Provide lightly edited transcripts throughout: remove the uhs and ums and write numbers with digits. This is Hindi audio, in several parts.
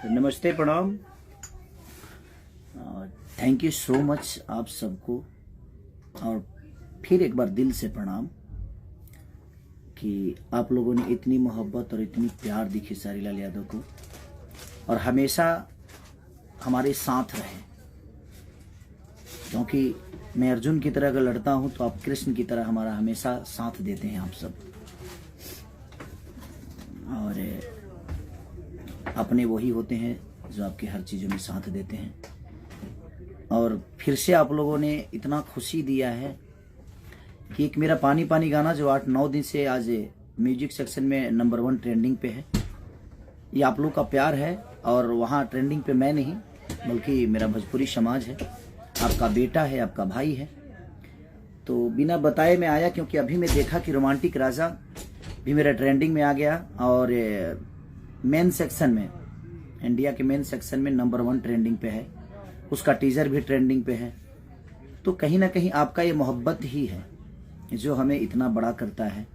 नमस्ते, प्रणाम। थैंक यू सो मच आप सबको, और फिर एक बार दिल से प्रणाम कि आप लोगों ने इतनी मोहब्बत और इतनी प्यार दी खेसारी लाल यादव को, और हमेशा हमारे साथ रहे। क्योंकि मैं अर्जुन की तरह अगर लड़ता हूं तो आप कृष्ण की तरह हमारा हमेशा साथ देते हैं आप सब, और अपने वही होते हैं जो आपके हर चीज़ों में साथ देते हैं। और फिर से आप लोगों ने इतना खुशी दिया है कि एक मेरा पानी पानी गाना जो 8-9 दिन से आज म्यूजिक सेक्शन में नंबर 1 ट्रेंडिंग पे है, ये आप लोग का प्यार है। और वहाँ ट्रेंडिंग पे मैं नहीं बल्कि मेरा भोजपुरी समाज है, आपका बेटा है, आपका भाई है। तो बिना बताए मैं आया क्योंकि अभी मैं देखा कि रोमांटिक राजा भी मेरा ट्रेंडिंग में आ गया, और मेन सेक्शन में, इंडिया के मेन सेक्शन में नंबर 1 ट्रेंडिंग पे है, उसका टीजर भी ट्रेंडिंग पे है। तो कहीं ना कहीं आपका ये मोहब्बत ही है जो हमें इतना बड़ा करता है,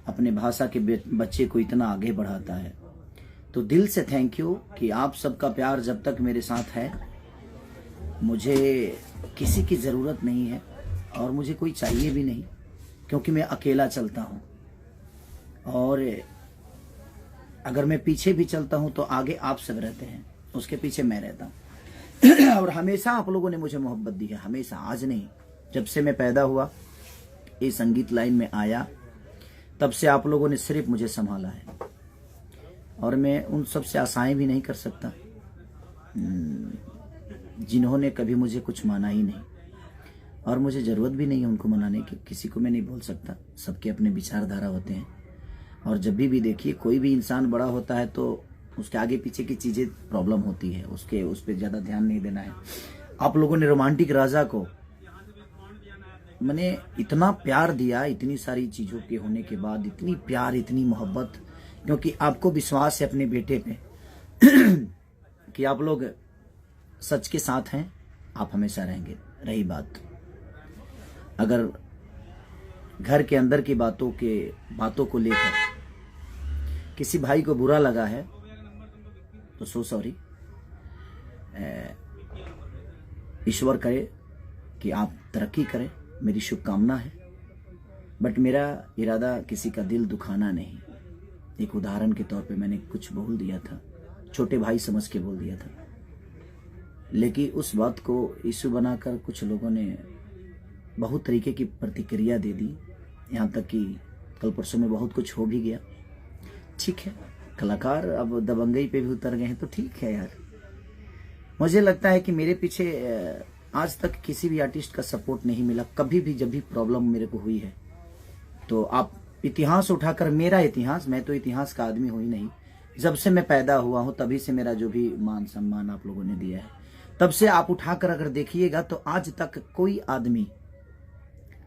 अपने भाषा के बच्चे को इतना आगे बढ़ाता है। तो दिल से थैंक यू कि आप सबका प्यार जब तक मेरे साथ है, मुझे किसी की ज़रूरत नहीं है और मुझे कोई चाहिए भी नहीं, क्योंकि मैं अकेला चलता हूँ। और अगर मैं पीछे भी चलता हूँ तो आगे आप सब रहते हैं, उसके पीछे मैं रहता हूँ। और हमेशा आप लोगों ने मुझे मोहब्बत दी है, हमेशा, आज नहीं, जब से मैं पैदा हुआ, ये संगीत लाइन में आया, तब से आप लोगों ने सिर्फ मुझे संभाला है। और मैं उन सब से आशाएं भी नहीं कर सकता जिन्होंने कभी मुझे कुछ माना ही नहीं, और मुझे ज़रूरत भी नहीं है उनको मनाने की। किसी को मैं नहीं बोल सकता, सबके अपने विचारधारा होते हैं। और जब भी देखिए कोई भी इंसान बड़ा होता है तो उसके आगे पीछे की चीज़ें प्रॉब्लम होती है, उस पर ज़्यादा ध्यान नहीं देना है। आप लोगों ने रोमांटिक राजा को मैंने इतना प्यार दिया, इतनी सारी चीज़ों के होने के बाद इतनी प्यार, इतनी मोहब्बत, क्योंकि आपको विश्वास है अपने बेटे पे कि आप लोग सच के साथ हैं, आप हमेशा रहेंगे। रही बात अगर घर के अंदर की बातों को लेकर किसी भाई को बुरा लगा है तो सो सॉरी। ईश्वर करे कि आप तरक्की करें, मेरी शुभकामना है। बट मेरा इरादा किसी का दिल दुखाना नहीं। एक उदाहरण के तौर पे मैंने कुछ बोल दिया था, छोटे भाई समझ के बोल दिया था, लेकिन उस बात को इशू बनाकर कुछ लोगों ने बहुत तरीके की प्रतिक्रिया दे दी, यहाँ तक कि कल परसों में बहुत कुछ हो भी गया। ठीक है, कलाकार अब दबंगई पे भी उतर गए हैं तो ठीक है यार। मुझे लगता है कि मेरे पीछे आज तक किसी भी आर्टिस्ट का सपोर्ट नहीं मिला कभी भी। जब भी प्रॉब्लम मेरे को हुई है तो आप इतिहास उठाकर, मेरा इतिहास, मैं तो इतिहास का आदमी हूँ ही नहीं, जब से मैं पैदा हुआ हूँ तभी से मेरा जो भी मान सम्मान आप लोगों ने दिया है, तब से आप उठाकर अगर देखिएगा तो आज तक कोई आदमी,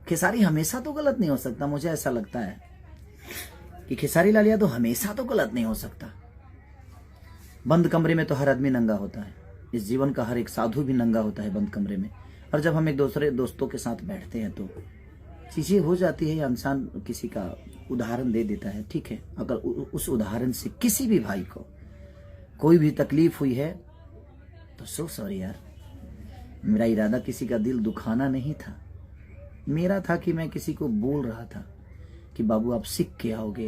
खेसारी हमेशा तो गलत नहीं हो सकता, मुझे ऐसा लगता है कि खेसारी लाल यादव हमेशा तो गलत नहीं हो सकता। बंद कमरे में तो हर आदमी नंगा होता है, इस जीवन का हर एक साधु भी नंगा होता है बंद कमरे में। और जब हम एक दूसरे दोस्तों के साथ बैठते हैं तो चीज़ें हो जाती है, इंसान किसी का उदाहरण दे देता है। ठीक है, अगर उस उदाहरण से किसी भी भाई को कोई भी तकलीफ हुई है तो सो सॉरी यार। मेरा इरादा किसी का दिल दुखाना नहीं था, मेरा था कि मैं किसी को बोल रहा था कि बाबू आप सीख के आओगे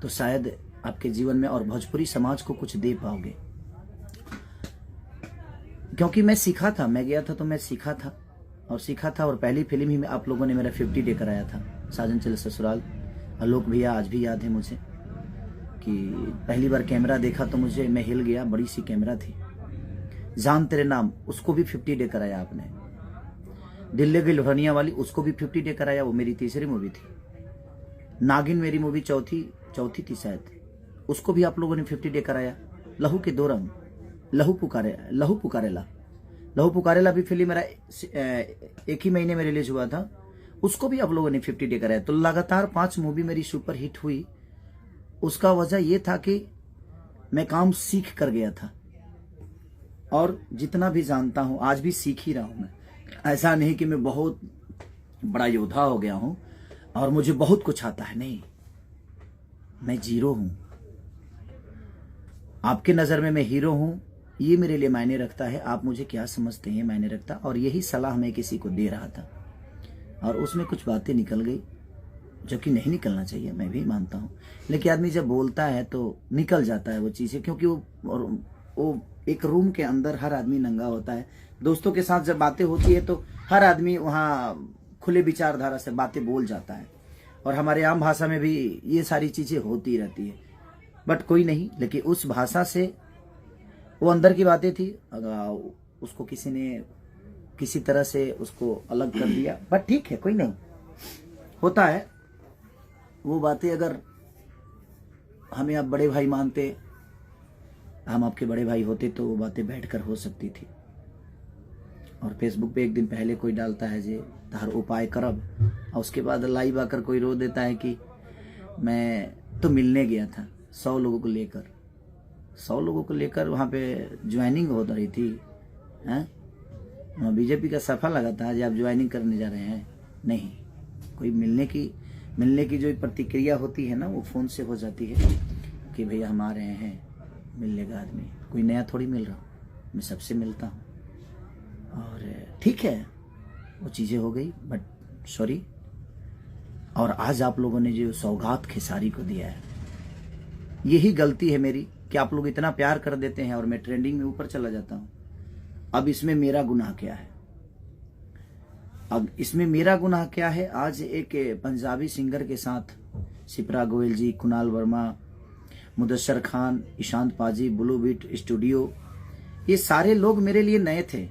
तो शायद आपके जीवन में और भोजपुरी समाज को कुछ दे पाओगे। क्योंकि मैं सीखा था, मैं गया था तो मैं सीखा था। और पहली फिल्म ही में आप लोगों ने मेरा 50 डे कराया था, साजन चले ससुराल। आलोक भैया आज भी याद है मुझे कि पहली बार कैमरा देखा तो मैं हिल गया, बड़ी सी कैमरा थी। जान तेरे नाम, उसको भी 50 डे कराया आपने। दिल्ली की लोहनिया वाली, उसको भी 50 डे कराया, वो मेरी तीसरी मूवी थी। नागिन मेरी मूवी चौथी थी शायद, उसको भी आप लोगों ने 50 डे कराया। लहू के दो रंग, लहू पुकारेला भी फिल्म मेरा एक ही महीने में रिलीज हुआ था, उसको भी आप लोगों ने 50 डे कराया। तो लगातार 5 मूवी मेरी सुपर हिट हुई। उसका वजह यह था कि मैं काम सीख कर गया था, और जितना भी जानता हूं आज भी सीख ही रहा हूं मैं। ऐसा नहीं कि मैं बहुत बड़ा योद्धा हो गया हूं और मुझे बहुत कुछ आता है, नहीं, मैं जीरो हूं। आपके नज़र में मैं हीरो हूँ, ये मेरे लिए मायने रखता है। आप मुझे क्या समझते हैं मायने रखता। और यही सलाह मैं किसी को दे रहा था और उसमें कुछ बातें निकल गई जो कि नहीं निकलना चाहिए, मैं भी मानता हूँ। लेकिन आदमी जब बोलता है तो निकल जाता है वो चीज़ें, क्योंकि वो एक रूम के अंदर हर आदमी नंगा होता है। दोस्तों के साथ जब बातें होती है तो हर आदमी वहाँ खुले विचारधारा से बातें बोल जाता है, और हमारे आम भाषा में भी ये सारी चीज़ें होती रहती है। बट कोई नहीं, लेकिन उस भाषा से वो अंदर की बातें थी, अगर उसको किसी ने किसी तरह से उसको अलग कर दिया, बट ठीक है, कोई नहीं, होता है वो बातें। अगर हमें आप बड़े भाई मानते, हम आपके बड़े भाई होते, तो वो बातें बैठकर हो सकती थी। और फेसबुक पे एक दिन पहले कोई डालता है जे तार उपाय करब, और उसके बाद लाइव आकर कोई रो देता है कि मैं तो मिलने गया था 100 लोगों को लेकर, 100 लोगों को लेकर वहाँ पे ज्वाइनिंग हो रही थी। हैं, बीजेपी का सफा लगा था जो आप ज्वाइनिंग करने जा रहे हैं। नहीं, कोई मिलने की जो प्रतिक्रिया होती है ना, वो फ़ोन से हो जाती है कि भैया हम आ रहे हैं, मिलने का आदमी कोई नया थोड़ी मिल रहा हूँ, मैं सबसे मिलता हूँ। और ठीक है, वो चीज़ें हो गई, बट सॉरी। और आज आप लोगों ने जो सौगात खेसारी को दिया है, यही गलती है मेरी कि आप लोग इतना प्यार कर देते हैं और मैं ट्रेंडिंग में ऊपर चला जाता हूँ। अब इसमें मेरा गुनाह क्या है? अब इसमें मेरा गुनाह क्या है? आज एक पंजाबी सिंगर के साथ शिप्रा गोयल जी, कुणाल वर्मा, मुदस्सर खान, ईशांत पाजी, ब्लू बीट स्टूडियो, ये सारे लोग मेरे लिए नए थे,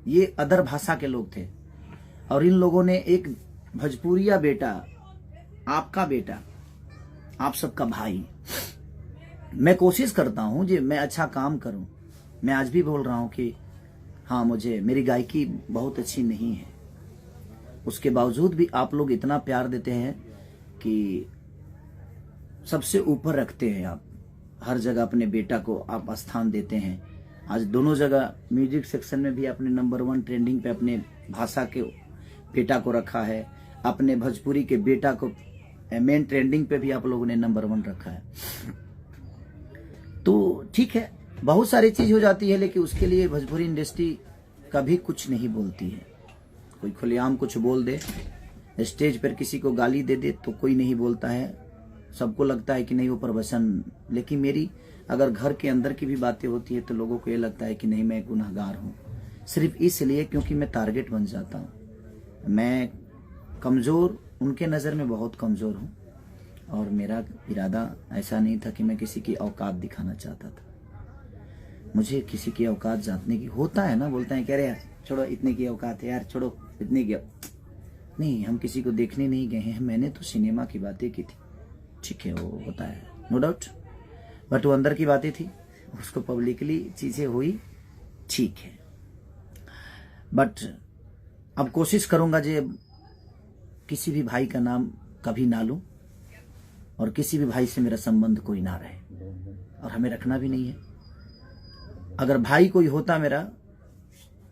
ये अदर भाषा के लोग थे। और इन लोगों ने एक भोजपुरिया बेटा, आपका बेटा, आप सबका भाई, मैं कोशिश करता हूं कि मैं अच्छा काम करूं। मैं आज भी बोल रहा हूं कि हाँ, मेरी गायकी बहुत अच्छी नहीं है, उसके बावजूद भी आप लोग इतना प्यार देते हैं कि सबसे ऊपर रखते हैं। आप हर जगह अपने बेटा को आप स्थान देते हैं। आज दोनों जगह म्यूजिक सेक्शन में भी आपने नंबर 1 ट्रेंडिंग पे अपने भाषा के बेटा को रखा है, अपने भोजपुरी के बेटा को मेन ट्रेंडिंग पे भी आप लोगों ने नंबर 1 रखा है। तो ठीक है, बहुत सारी चीज हो जाती है, लेकिन उसके लिए भोजपुरी इंडस्ट्री कभी कुछ नहीं बोलती है। कोई खुलेआम कुछ बोल दे, स्टेज पर किसी को गाली दे दे तो कोई नहीं बोलता है, सबको लगता है कि नहीं वो प्रवचन। लेकिन मेरी अगर घर के अंदर की भी बातें होती है तो लोगों को ये लगता है कि नहीं मैं गुनहगार हूँ, सिर्फ इसलिए क्योंकि मैं टारगेट बन जाता हूँ। मैं कमज़ोर, उनके नज़र में बहुत कमज़ोर हूँ, और मेरा इरादा ऐसा नहीं था कि मैं किसी की औकात दिखाना चाहता था। मुझे किसी की औकात जानने की होता है ना, बोलते हैं कह रहे यार छोड़ो, इतने की औकात है यार, छोड़ो इतने की। नहीं, हम किसी को देखने नहीं गए हैं, मैंने तो सिनेमा की बातें की थी, ठीक है, वो होता है नो डाउट, बट वो अंदर की बातें थी, उसको पब्लिकली चीज़ें हुई, ठीक है। बट अब कोशिश करूँगा जे किसी भी भाई का नाम कभी ना लूँ, और किसी भी भाई से मेरा संबंध कोई ना रहे, और हमें रखना भी नहीं है। अगर भाई कोई होता मेरा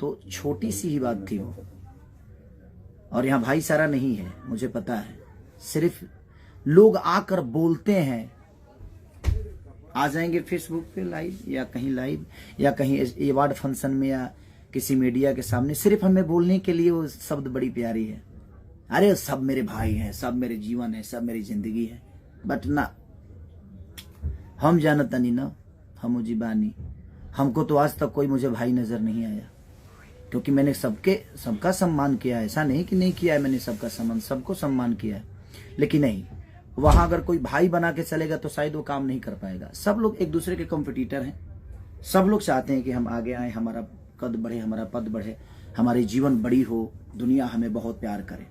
तो छोटी सी ही बात थी वो, और यहाँ भाई सारा नहीं है, मुझे पता है। सिर्फ लोग आकर बोलते हैं, आ जाएंगे फेसबुक पे लाइव या कहीं लाइव या कहीं अवार्ड फंक्शन में या किसी मीडिया के सामने, सिर्फ हमें बोलने के लिए वो शब्द बड़ी प्यारी है, अरे सब मेरे भाई हैं, सब मेरे जीवन है, सब मेरी जिंदगी है। बट ना, हम जानता नहीं ना, हम जीबानी, हमको तो आज तक कोई मुझे भाई नजर नहीं आया, क्योंकि मैंने सबका सम्मान किया है। ऐसा नहीं कि नहीं किया है, मैंने सबको सम्मान किया है। लेकिन नहीं, वहां अगर कोई भाई बना के चलेगा तो शायद वो काम नहीं कर पाएगा। सब लोग एक दूसरे के कंपटीटर हैं, सब लोग चाहते हैं कि हम आगे आए, हमारा कद बढ़े, हमारा पद बढ़े, हमारी जीवन बड़ी हो, दुनिया हमें बहुत प्यार करे।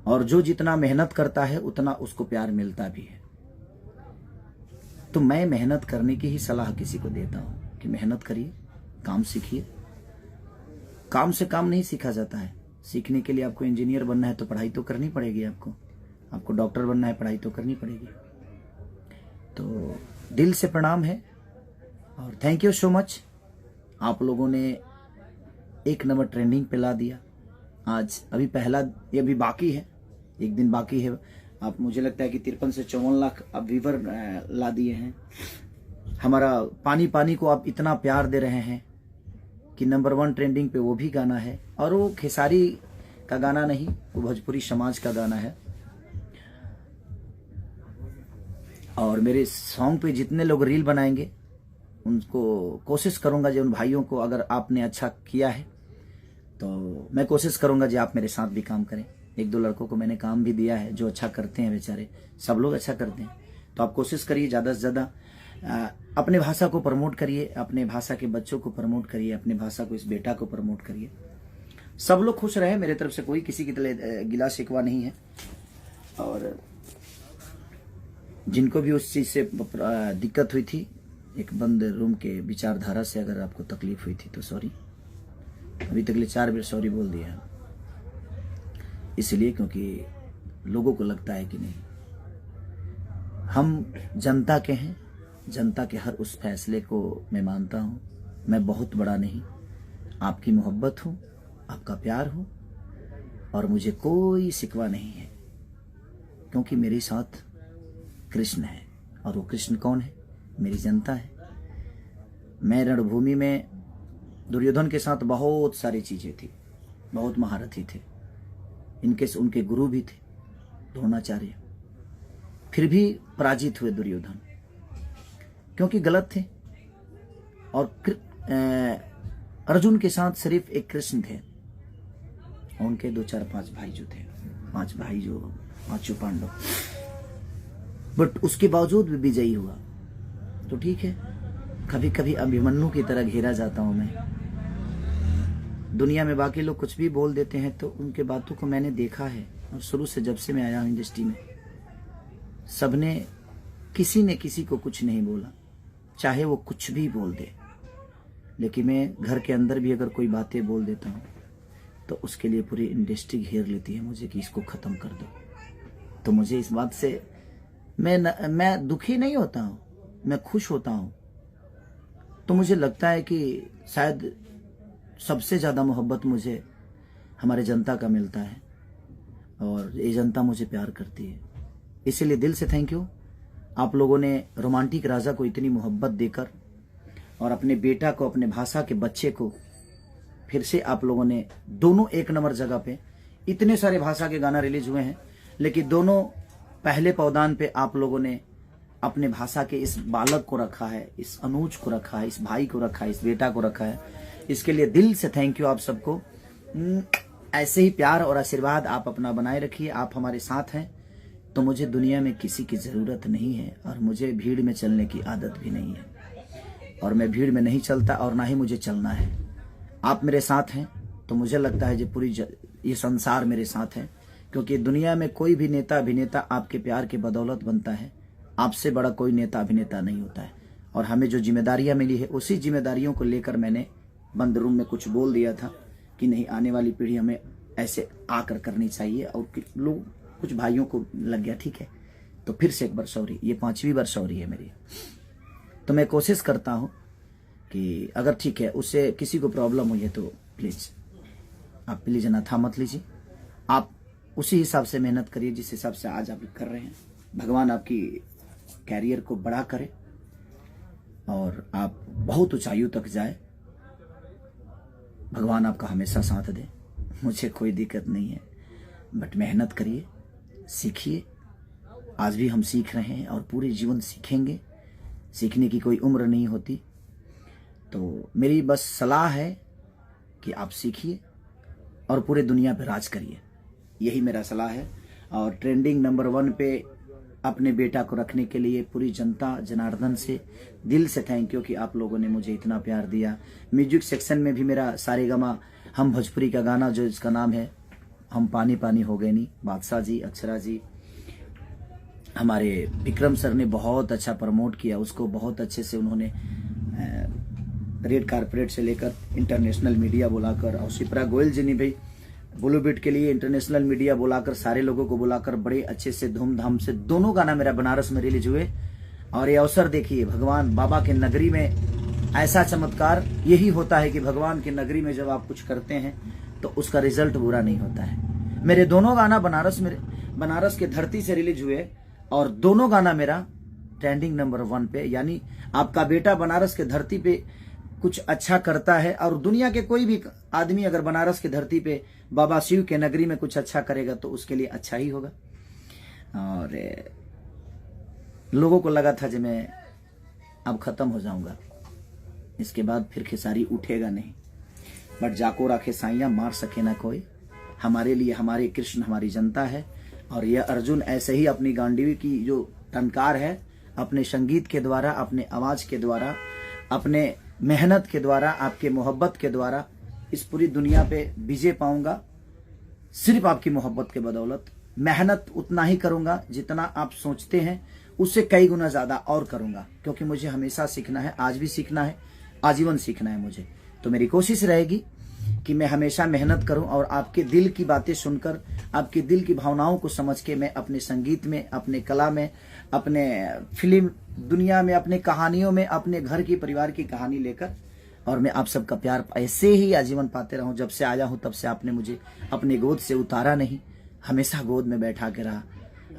और जो जितना मेहनत करता है उतना उसको प्यार मिलता भी है। तो मैं मेहनत करने की ही सलाह किसी को देता हूं कि मेहनत करिए, काम सीखिए। काम से काम नहीं सीखा जाता है, सीखने के लिए आपको इंजीनियर बनना है तो पढ़ाई तो करनी पड़ेगी, आपको डॉक्टर बनना है, पढ़ाई तो करनी पड़ेगी। तो दिल से प्रणाम है, और थैंक यू सो मच। आप लोगों ने 1 नंबर ट्रेंडिंग पे ला दिया। आज अभी पहला, ये अभी बाकी है, 1 दिन बाकी है। आप मुझे लगता है कि 53 से 54 लाख अब व्यूवर ला दिए हैं। हमारा पानी पानी को आप इतना प्यार दे रहे हैं कि नंबर 1 ट्रेंडिंग पे वो भी गाना है, और वो खेसारी का गाना नहीं, वो भोजपुरी समाज का गाना है। और मेरे सॉन्ग पे जितने लोग रील बनाएंगे उनको कोशिश करूंगा जो उन भाइयों को, अगर आपने अच्छा किया है तो मैं कोशिश करूंगा जी आप मेरे साथ भी काम करें। 1-2 लड़कों को मैंने काम भी दिया है जो अच्छा करते हैं, बेचारे सब लोग अच्छा करते हैं। तो आप कोशिश करिए ज़्यादा से ज़्यादा अपने भाषा को प्रमोट करिए, अपने भाषा के बच्चों को प्रमोट करिए, अपने भाषा को, इस बेटा को प्रमोट करिए। सब लोग खुश रहे, मेरे तरफ से कोई किसी की गिला शिकवा नहीं है। और जिनको भी उस चीज़ से दिक्कत हुई थी, एक बंद रूम के विचारधारा से अगर आपको तकलीफ हुई थी तो सॉरी। अभी तक 4 बार सॉरी बोल दिया, इसलिए क्योंकि लोगों को लगता है कि नहीं, हम जनता के हैं, जनता के हर उस फैसले को मैं मानता हूँ। मैं बहुत बड़ा नहीं, आपकी मोहब्बत हूँ, आपका प्यार हूँ, और मुझे कोई शिकवा नहीं है, क्योंकि मेरे साथ कृष्ण है। और वो कृष्ण कौन है? मेरी जनता है। मैं रणभूमि में दुर्योधन के साथ बहुत सारी चीजें थी, बहुत महारथी थे, उनके गुरु भी थे द्रोणाचार्य, फिर भी पराजित हुए दुर्योधन, क्योंकि गलत थे। और अर्जुन के साथ सिर्फ एक कृष्ण थे, उनके 2, 4, 5 भाई जो थे, 5 भाई जो 5 पांडव, बट उसके बावजूद भी विजयी हुआ। तो ठीक है, कभी कभी अभिमन्यु की तरह घेरा जाता हूं मैं। दुनिया में बाकी लोग कुछ भी बोल देते हैं, तो उनके बातों को मैंने देखा है, और शुरू से जब से मैं आया हूं इंडस्ट्री में, सबने, किसी ने किसी को कुछ नहीं बोला, चाहे वो कुछ भी बोल दे। लेकिन मैं घर के अंदर भी अगर कोई बातें बोल देता हूं तो उसके लिए पूरी इंडस्ट्री घेर लेती है मुझे कि इसको खत्म कर दो। तो मुझे इस बात से मैं दुखी नहीं होता हूं, मैं खुश होता हूं। तो मुझे लगता है कि शायद सबसे ज़्यादा मोहब्बत मुझे हमारे जनता का मिलता है, और ये जनता मुझे प्यार करती है। इसीलिए दिल से थैंक यू। आप लोगों ने रोमांटिक राजा को इतनी मोहब्बत देकर, और अपने बेटा को, अपने भाषा के बच्चे को, फिर से आप लोगों ने दोनों 1 नंबर जगह पे, इतने सारे भाषा के गाना रिलीज हुए हैं, लेकिन दोनों पहले पौदान पे आप लोगों ने अपने भाषा के इस बालक को रखा है, इस अनुज को रखा है, इस भाई को रखा है, इस बेटा को रखा है। इसके लिए दिल से थैंक यू आप सबको। ऐसे ही प्यार और आशीर्वाद आप अपना बनाए रखिए। आप हमारे साथ हैं तो मुझे दुनिया में किसी की ज़रूरत नहीं है, और मुझे भीड़ में चलने की आदत भी नहीं है, और मैं भीड़ में नहीं चलता, और ना ही मुझे चलना है। आप मेरे साथ हैं तो मुझे लगता है जो ये संसार मेरे साथ है, क्योंकि दुनिया में कोई भी नेता अभिनेता आपके प्यार के बदौलत बनता है। आपसे बड़ा कोई नेता अभिनेता नहीं होता है। और हमें जो जिम्मेदारियां मिली है, उसी जिम्मेदारियों को लेकर मैंने बंद रूम में कुछ बोल दिया था कि नहीं, आने वाली पीढ़ी हमें ऐसे आकर करनी चाहिए, और लोग, कुछ भाइयों को लग गया, ठीक है। तो फिर से एक बार सॉरी, ये 5वीं बार सॉरी है मेरी। तो मैं कोशिश करता हूँ कि अगर ठीक है, उससे किसी को प्रॉब्लम हुई है तो प्लीज़ आप प्लीज़ अनाथा मत लीजिए। आप उसी हिसाब से मेहनत करिए जिस हिसाब से आज आप कर रहे हैं। भगवान आपकी कैरियर को बड़ा करे, और आप बहुत ऊंचाइयों तक जाए। भगवान आपका हमेशा साथ दे, मुझे कोई दिक्कत नहीं है, बट मेहनत करिए, सीखिए। आज भी हम सीख रहे हैं, और पूरे जीवन सीखेंगे। सीखने की कोई उम्र नहीं होती। तो मेरी बस सलाह है कि आप सीखिए और पूरे दुनिया पे राज करिए, यही मेरा सलाह है। और ट्रेंडिंग नंबर 1 पे अपने बेटा को रखने के लिए पूरी जनता जनार्दन से दिल से थैंक यू कि आप लोगों ने मुझे इतना प्यार दिया। म्यूजिक सेक्शन में भी मेरा सारेगामा हम भोजपुरी का गाना जो इसका नाम है हम पानी पानी हो गए नी, बादशाह जी, अक्षरा जी, हमारे विक्रम सर ने बहुत अच्छा प्रमोट किया उसको। बहुत अच्छे से उन्होंने रेड कारपेट से लेकर इंटरनेशनल मीडिया बुलाकर, और शिप्रा गोयल जी ने भी बॉलीवुड के लिए इंटरनेशनल मीडिया बुलाकर, सारे लोगों को बुलाकर बड़े अच्छे से धूमधाम से दोनों गाना मेरा बनारस में रिलीज हुए। और ये अवसर देखिए, भगवान बाबा के नगरी में ऐसा चमत्कार यही होता है कि भगवान की नगरी में जब आप कुछ करते हैं तो उसका रिजल्ट बुरा नहीं होता है। मेरे दोनों गाना बनारस की धरती से रिलीज हुए, और दोनों गाना मेरा ट्रेंडिंग नंबर 1 पे, यानी आपका बेटा बनारस के धरती पे कुछ अच्छा करता है, और दुनिया के कोई भी आदमी अगर बनारस की धरती पे बाबा शिव के नगरी में कुछ अच्छा करेगा तो उसके लिए अच्छा ही होगा। और लोगों को लगा था कि मैं अब खत्म हो जाऊंगा, इसके बाद फिर खेसारी उठेगा नहीं, बट जाको राखे साइया मार सके ना कोई। हमारे लिए हमारे कृष्ण हमारी जनता है, और यह अर्जुन ऐसे ही अपनी गांडीवी की जो टंकार है, अपने संगीत के द्वारा, अपने आवाज के द्वारा, अपने मेहनत के द्वारा, आपके मोहब्बत के द्वारा इस पूरी दुनिया पे विजय पाऊंगा। सिर्फ आपकी मोहब्बत के बदौलत मेहनत उतना ही करूंगा जितना आप सोचते हैं, उससे कई गुना ज्यादा और करूंगा, क्योंकि मुझे हमेशा सीखना है, आज भी सीखना है, आजीवन सीखना है मुझे। तो मेरी कोशिश रहेगी कि मैं हमेशा मेहनत करूं, और आपके दिल की बातें सुनकर, आपके दिल की भावनाओं को समझ के मैं अपने संगीत में, अपने कला में, अपने फिल्म दुनिया में, अपने कहानियों में, अपने घर की परिवार की कहानी लेकर, और मैं आप सबका प्यार ऐसे ही आजीवन पाते रहूं। जब से आया हूं तब से आपने मुझे अपनी गोद से उतारा नहीं, हमेशा गोद में बैठा के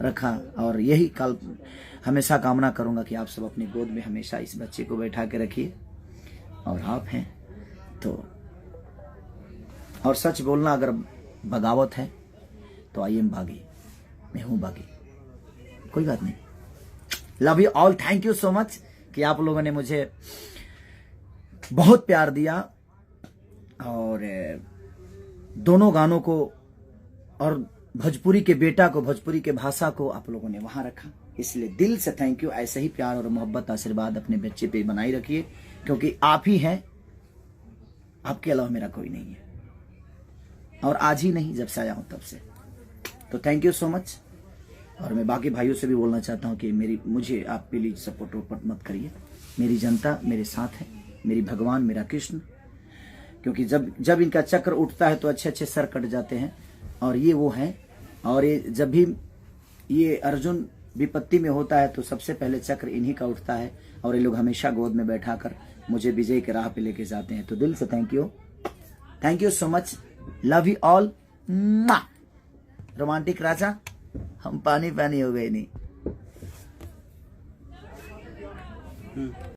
रखा, और यही कल हमेशा कामना करूंगा कि आप सब अपनी गोद में हमेशा इस बच्चे को बैठा के रखिए। और आप हैं तो, और सच बोलना अगर बगावत है तो आई एम बागी, मैं हूं बागी, कोई बात नहीं। Love you all, thank you so much कि आप लोगों ने मुझे बहुत प्यार दिया, और दोनों गानों को और भोजपुरी के बेटा को, भोजपुरी के भाषा को आप लोगों ने वहां रखा, इसलिए दिल से थैंक यू। ऐसे ही प्यार और मोहब्बत, आशीर्वाद अपने बच्चे पे बनाई रखिए, क्योंकि आप ही हैं, आपके अलावा मेरा कोई नहीं है, और आज ही नहीं जब से आया हूं तब से। तो थैंक यू सो मच। और मैं बाकी भाइयों से भी बोलना चाहता हूं कि मुझे आप प्लीज सपोर्ट वोपोर्ट मत करिए, मेरी जनता मेरे साथ है, मेरी भगवान मेरा कृष्ण, क्योंकि जब इनका चक्र उठता है तो अच्छे अच्छे सर कट जाते हैं, और ये वो हैं। और ये जब भी ये अर्जुन विपत्ति में होता है तो सबसे पहले चक्र इन्हीं का उठता है, और ये लोग हमेशा गोद में बैठाकर मुझे विजय के राह पे लेके जाते हैं। तो दिल से thank you so much, love you all. Romantic राजा, हम पानी हो गए नहीं।